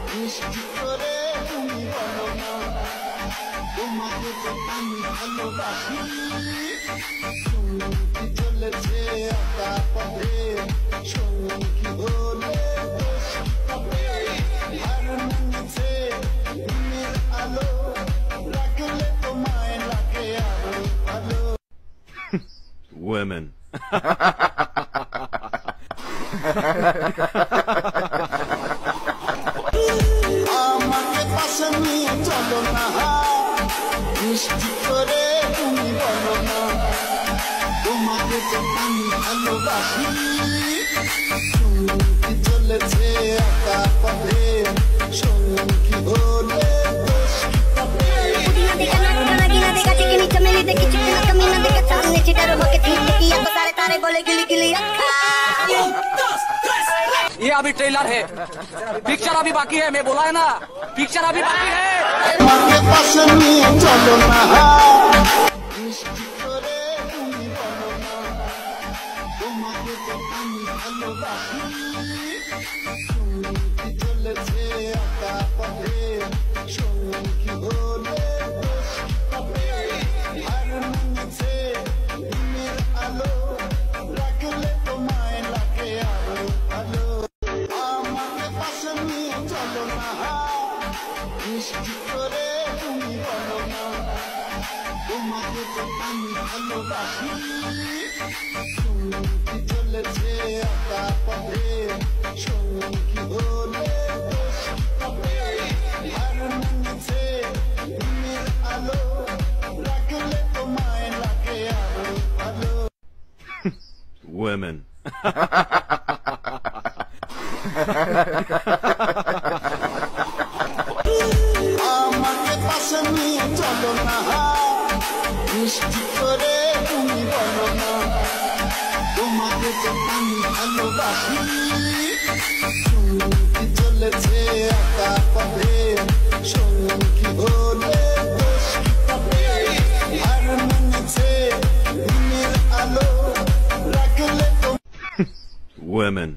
মিষ্টি করে তুমি বলো না তোমাকে তো আমি ভালোবাসি সঙ্গী চলেছে একা পথে সঙ্গী হলে দোষ হবে আর নেমেছে দিনের আলো রাখলে তোমায় লাগে আরো ভালো Women. আমাকে পাশে নিয়ে চলো না মিষ্টি করে তুমি বলো না তোমাকে তো আমি ভালোবাসি সঙ্গী চলেছে একা পথে সঙ্গী হলে দোষ হবে ये अभी ट्रेलर है, पिक्चर अभी बाकी है। मैं बोला है ना, पिक्चर अभी बाकी है। আমাকে পাশে নিয়ে চলো না মিষ্টি করে তুমি বলো না তোমাকে তো আমি ভালোবাসি সঙ্গী চলেছে একা পথে সঙ্গী হলে দোষ হবে আর নেমেছে দিনের আলো রাখলে তোমায় লাগে আরো ভালো আমাকে পাশে নিয়ে চলো না মিষ্টি করে তুমি বলো না তোমাকে তো আমি ভালোবাসি সঙ্গী চলেছে একা পথে সঙ্গী হলে দোষ হবে আর নেমেছে দিনের আলো রাখলে তোমায় লাগে আরো ভালো Women. আমাকে পাশে নিয়ে চলো না মিষ্টি করে তুমি বলো না তোমাকে তো আমি ভালোবাসি সঙ্গী চলেছে একা পথে সঙ্গী হলে দোষ হবে আর নেমেছে দিনের আলো রাখলে তো Women.